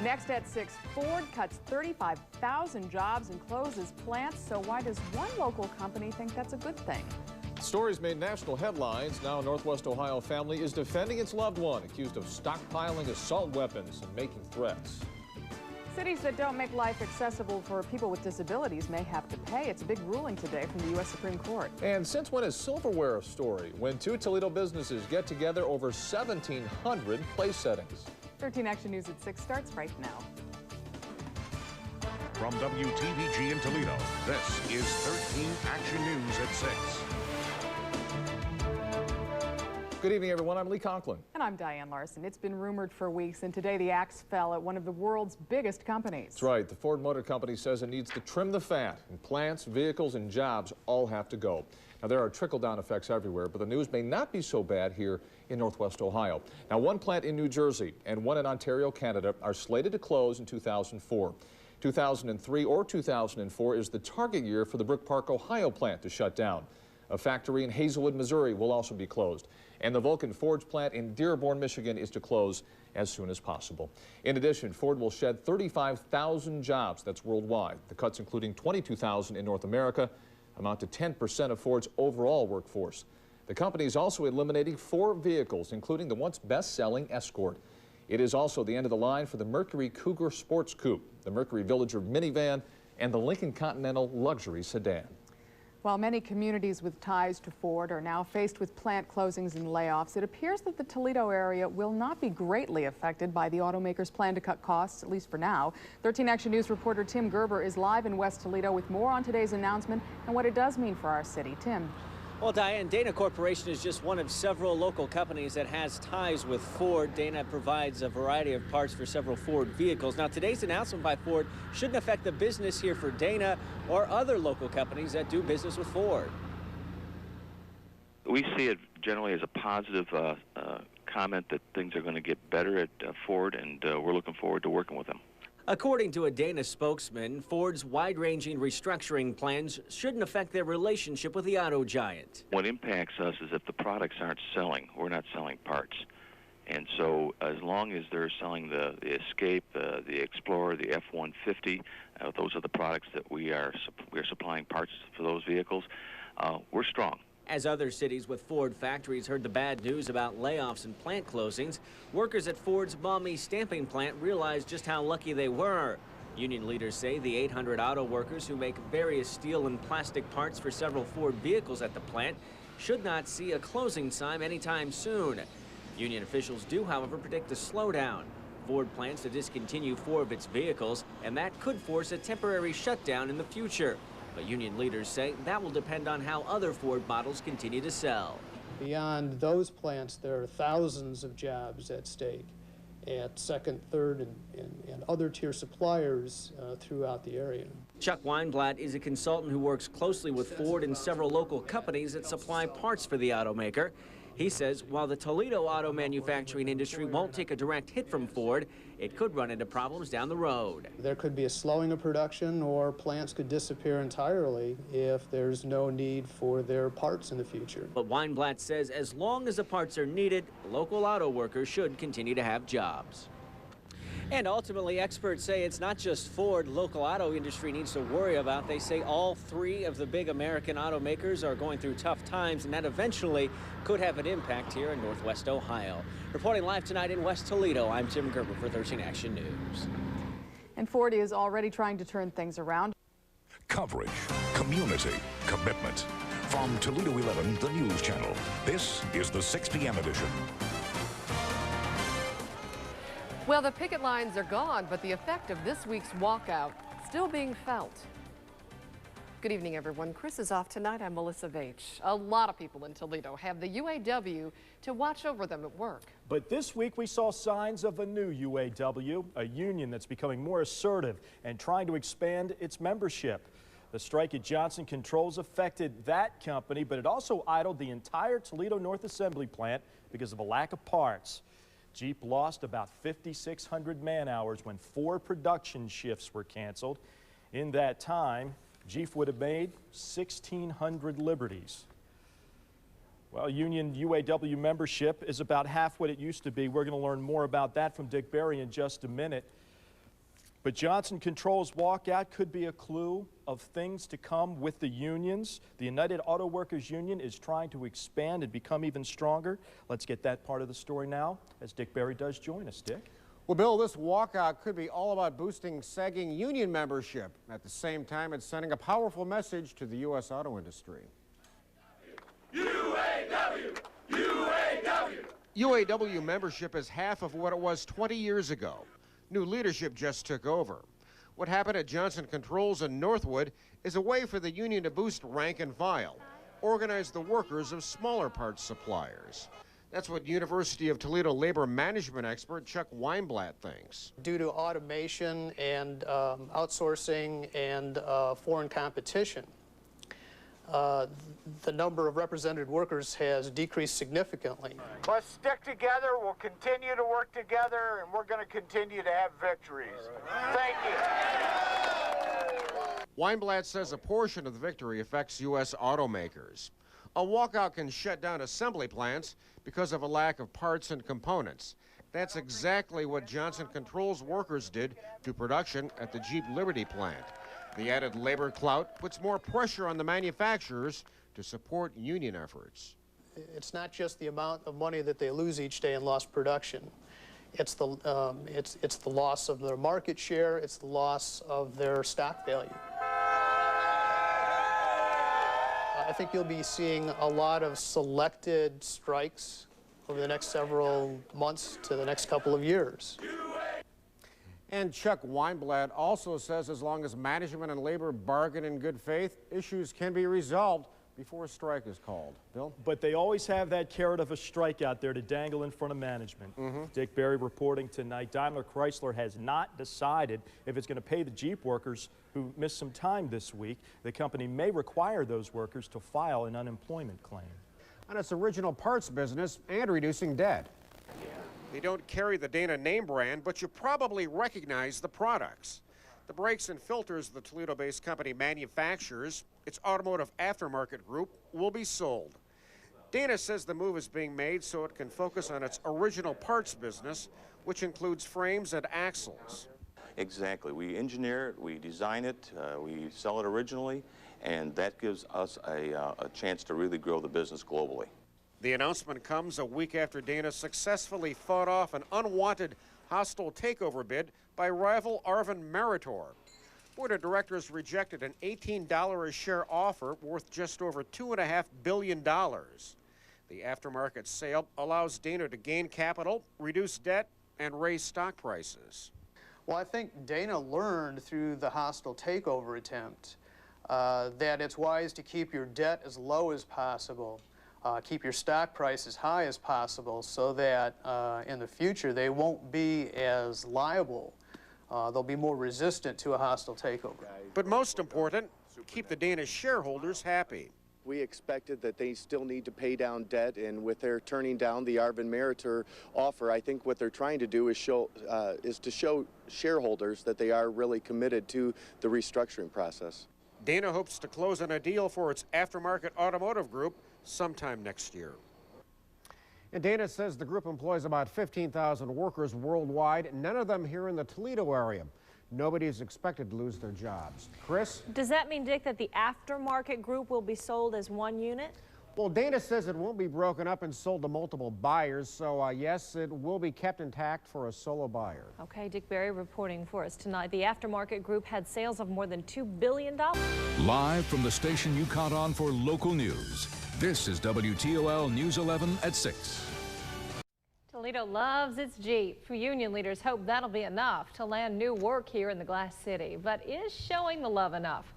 Next at 6, Ford cuts 35,000 jobs and closes plants. So why does one local company think that's a good thing? The story's made national headlines. Now a Northwest Ohio family is defending its loved one, accused of stockpiling assault weapons and making threats. Cities that don't make life accessible for people with disabilities may have to pay. It's a big ruling today from the U.S. Supreme Court. And since when is silverware a story? When two Toledo businesses get together over 1,700 place settings. 13 Action News at 6 starts right now. From WTVG in Toledo, this is 13 Action News at 6. Good evening, everyone. I'm Lee Conklin. And I'm Diane Larson. It's been rumored for weeks, and today the axe fell at one of the world's biggest companies. That's right. The Ford Motor Company says it needs to trim the fat, and plants, vehicles, and jobs all have to go. Now, there are trickle-down effects everywhere, but the news may not be so bad here in Northwest Ohio. Now, one plant in New Jersey and one in Ontario, Canada, are slated to close in 2004. 2003 or 2004 is the target year for the Brook Park, Ohio plant to shut down. A factory in Hazelwood, Missouri will also be closed. And the Vulcan Forge plant in Dearborn, Michigan is to close as soon as possible. In addition, Ford will shed 35,000 jobs. That's worldwide. The cuts, including 22,000 in North America, amount to 10% of Ford's overall workforce. The company is also eliminating 4 vehicles, including the once best-selling Escort. It is also the end of the line for the Mercury Cougar Sports Coupe, the Mercury Villager minivan, and the Lincoln Continental luxury sedan. While many communities with ties to Ford are now faced with plant closings and layoffs, it appears that the Toledo area will not be greatly affected by the automaker's plan to cut costs, at least for now. 13 Action News reporter Tim Gerber is live in West Toledo with more on today's announcement and what it does mean for our city. Tim. Well, Diane, Dana Corporation is just one of several local companies that has ties with Ford. Dana provides a variety of parts for several Ford vehicles. Now, today's announcement by Ford shouldn't affect the business here for Dana or other local companies that do business with Ford. We see it generally as a positive comment that things are going to get better at Ford, and we're looking forward to working with them. According to a Dana spokesman, Ford's wide-ranging restructuring plans shouldn't affect their relationship with the auto giant. What impacts us is if the products aren't selling, we're not selling parts. And so as long as they're selling the Escape, the Explorer, the F-150, those are the products that we are supplying parts for those vehicles, we're strong. As other cities with Ford factories heard the bad news about layoffs and plant closings, workers at Ford's Maumee stamping plant realized just how lucky they were. Union leaders say the 800 auto workers who make various steel and plastic parts for several Ford vehicles at the plant should not see a closing time anytime soon. Union officials do, however, predict a slowdown. Ford plans to discontinue 4 of its vehicles, and that could force a temporary shutdown in the future. But union leaders say that will depend on how other Ford models continue to sell. Beyond those plants, there are thousands of jobs at stake at second, third, and other tier suppliers throughout the area. Chuck Weinblatt is a consultant who works closely with Ford and several local companies that supply parts for the automaker. He says while the Toledo auto manufacturing industry won't take a direct hit from Ford, it could run into problems down the road. There could be a slowing of production, or plants could disappear entirely if there's no need for their parts in the future. But Weinblatt says as long as the parts are needed, local auto workers should continue to have jobs. And ultimately, experts say it's not just Ford local auto industry needs to worry about. They say all 3 of the big American automakers are going through tough times, and that eventually could have an impact here in Northwest Ohio. Reporting live tonight in West Toledo, I'm Tim Gerber for 13 Action News. And Ford is already trying to turn things around. Coverage, community, commitment. From Toledo 11, the news channel, this is the 6 p.m. edition. Well, the picket lines are gone, but the effect of this week's walkout still being felt. Good evening, everyone. Chris is off tonight. I'm Melissa Veitch. A lot of people in Toledo have the UAW to watch over them at work. But this week we saw signs of a new UAW, a union that's becoming more assertive and trying to expand its membership. The strike at Johnson Controls affected that company, but it also idled the entire Toledo North Assembly plant because of a lack of parts. Jeep lost about 5,600 man-hours when 4 production shifts were canceled. In that time, Jeep would have made 1,600 liberties. Well, union UAW membership is about half what it used to be. We're going to learn more about that from Dick Berry in just a minute. But Johnson Controls' walkout could be a clue of things to come with the unions. The United Auto Workers Union is trying to expand and become even stronger. Let's get that part of the story now as Dick Berry does join us. Dick? Well, Bill, this walkout could be all about boosting sagging union membership. At the same time, it's sending a powerful message to the U.S. auto industry. UAW! UAW! UAW membership is half of what it was 20 years ago. New leadership just took over. What happened at Johnson Controls in Northwood is a way for the union to boost rank and file, organize the workers of smaller parts suppliers. That's what University of Toledo labor management expert Chuck Weinblatt thinks. Due to automation and outsourcing and foreign competition, the number of represented workers has decreased significantly. Let's stick together, we'll continue to work together, and we're going to continue to have victories. Thank you. Weinblatt says a portion of the victory affects U.S. automakers. A walkout can shut down assembly plants because of a lack of parts and components. That's exactly what Johnson Controls workers did to production at the Jeep Liberty plant. The added labor clout puts more pressure on the manufacturers to support union efforts. It's not just the amount of money that they lose each day in lost production. It's the loss of their market share. It's the loss of their stock value. I think you'll be seeing a lot of selected strikes over the next several months to the next couple of years. And Chuck Weinblatt also says as long as management and labor bargain in good faith, issues can be resolved before a strike is called. Bill? But they always have that carrot of a strike out there to dangle in front of management. Dick Berry reporting tonight. Daimler Chrysler has not decided if it's going to pay the Jeep workers who missed some time this week. The company may require those workers to file an unemployment claim. On its original parts business and reducing debt. They don't carry the Dana name brand, but you probably recognize the products. The brakes and filters the Toledo-based company manufactures, its automotive aftermarket group, will be sold. Dana says the move is being made so it can focus on its original parts business, which includes frames and axles. Exactly. We engineer it, we design it, we sell it originally, and that gives us a chance to really grow the business globally. The announcement comes a week after Dana successfully fought off an unwanted hostile takeover bid by rival Arvin Meritor. Board of Directors rejected an $18 a share offer worth just over $2.5 billion. The aftermarket sale allows Dana to gain capital, reduce debt, and raise stock prices. Well, I think Dana learned through the hostile takeover attempt that it's wise to keep your debt as low as possible. Keep your stock price as high as possible so that in the future they won't be as liable. They'll be more resistant to a hostile takeover. But most important, keep the Dana shareholders happy. We expected that they still need to pay down debt, and with their turning down the Arvin Meritor offer, I think what they're trying to do is to show shareholders that they are really committed to the restructuring process. Dana hopes to close on a deal for its aftermarket automotive group sometime next year. And Dana says the group employs about 15,000 workers worldwide, none of them here in the Toledo area. Nobody is expected to lose their jobs. Chris? Does that mean, Dick, that the aftermarket group will be sold as one unit? Well, Dana says it won't be broken up and sold to multiple buyers, so yes, it will be kept intact for a solo buyer. Okay, Dick Berry reporting for us tonight. The aftermarket group had sales of more than $2 billion. Live from the station you count on for local news, this is WTOL News 11 at 6. Toledo loves its Jeep. Union leaders hope that'll be enough to land new work here in the Glass City. But is showing the love enough?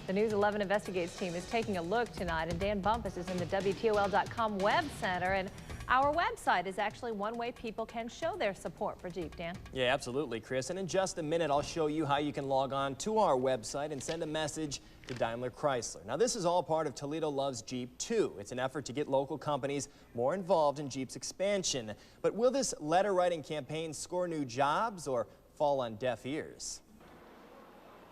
The News 11 Investigates team is taking a look tonight, and Dan Bumpus is in the WTOL.com web center. And our website is actually one way people can show their support for Jeep, Dan. Yeah, absolutely, Chris. And in just a minute, I'll show you how you can log on to our website and send a message to Daimler Chrysler. Now, this is all part of Toledo Loves Jeep 2. It's an effort to get local companies more involved in Jeep's expansion. But will this letter-writing campaign score new jobs or fall on deaf ears?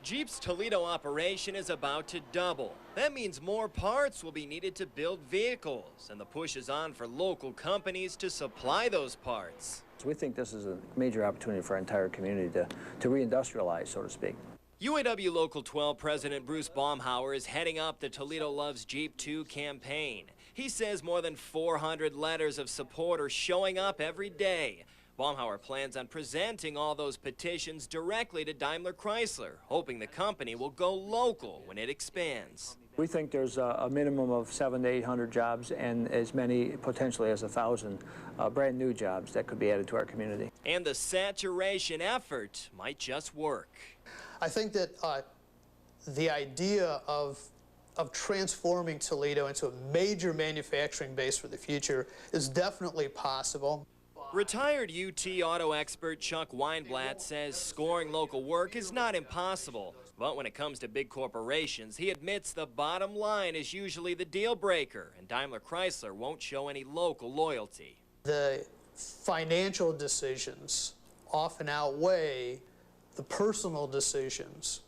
Jeep's Toledo operation is about to double. That means more parts will be needed to build vehicles, and the push is on for local companies to supply those parts. We think this is a major opportunity for our entire community to reindustrialize, so to speak. UAW Local 12 President Bruce Baumhauer is heading up the Toledo Loves Jeep 2 campaign. He says more than 400 letters of support are showing up every day. Baumhauer plans on presenting all those petitions directly to Daimler Chrysler, hoping the company will go local when it expands. We think there's a minimum of 700 to 800 jobs and as many, potentially as 1,000 brand new jobs that could be added to our community. And the saturation effort might just work. I think that the idea of transforming Toledo into a major manufacturing base for the future is definitely possible. Retired UT auto expert Chuck Weinblatt says scoring local work is not impossible. But when it comes to big corporations, he admits the bottom line is usually the deal breaker, and Daimler Chrysler won't show any local loyalty. The financial decisions often outweigh the personal decisions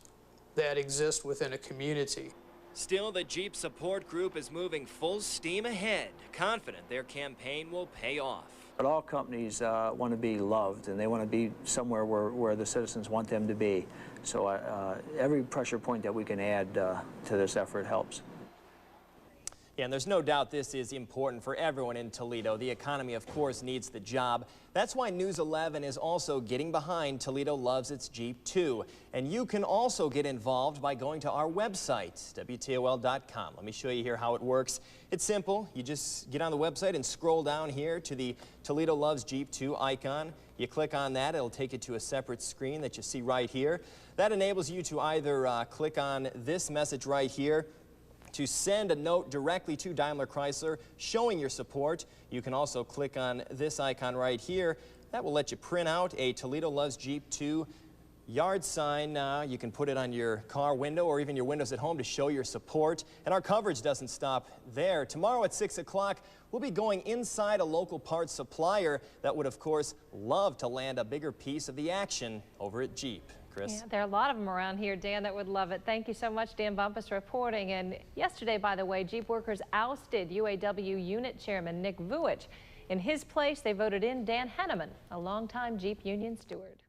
that exist within a community. Still, the Jeep support group is moving full steam ahead, confident their campaign will pay off. But all companies want to be loved, and they want to be somewhere where the citizens want them to be. So every pressure point that we can add to this effort helps. Yeah, and there's no doubt this is important for everyone in Toledo. The economy, of course, needs the job. That's why News 11 is also getting behind Toledo Loves Its Jeep 2. And you can also get involved by going to our website, WTOL.com. Let me show you here how it works. It's simple. You just get on the website and scroll down here to the Toledo Loves Jeep 2 icon. You click on that. It'll take you to a separate screen that you see right here. That enables you to either click on this message right here to send a note directly to Daimler Chrysler showing your support. You can also click on this icon right here. That will let you print out a Toledo Loves Jeep 2 yard sign. You can put it on your car window or even your windows at home to show your support. And our coverage doesn't stop there. Tomorrow at 6 o'clock, we'll be going inside a local parts supplier that would, of course, love to land a bigger piece of the action over at Jeep. Chris? Yeah, there are a lot of them around here, Dan, that would love it. Thank you so much, Dan Bumpus, reporting. And yesterday, by the way, Jeep workers ousted UAW unit chairman Nick Vuich. In his place, they voted in Dan Henneman, a longtime Jeep union steward.